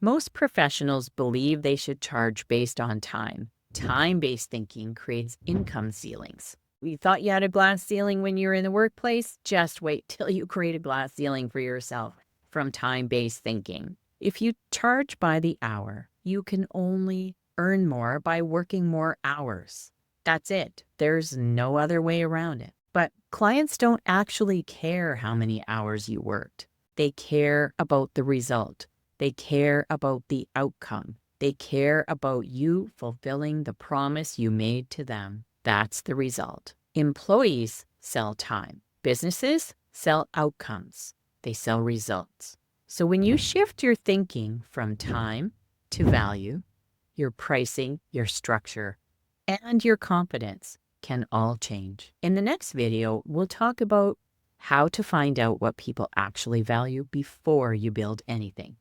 Most professionals believe they should charge based on time. Time-based thinking creates income ceilings. You thought you had a glass ceiling when you were in the workplace? Just wait till you create a glass ceiling for yourself from time-based thinking. If you charge by the hour, you can only earn more by working more hours. That's it. There's no other way around it. But clients don't actually care how many hours you worked. They care about the result. They care about the outcome. They care about you fulfilling the promise you made to them. That's the result. Employees sell time. Businesses sell outcomes. They sell results. So when you shift your thinking from time to value, your pricing, your structure, and your confidence can all change. In the next video, we'll talk about how to find out what people actually value before you build anything.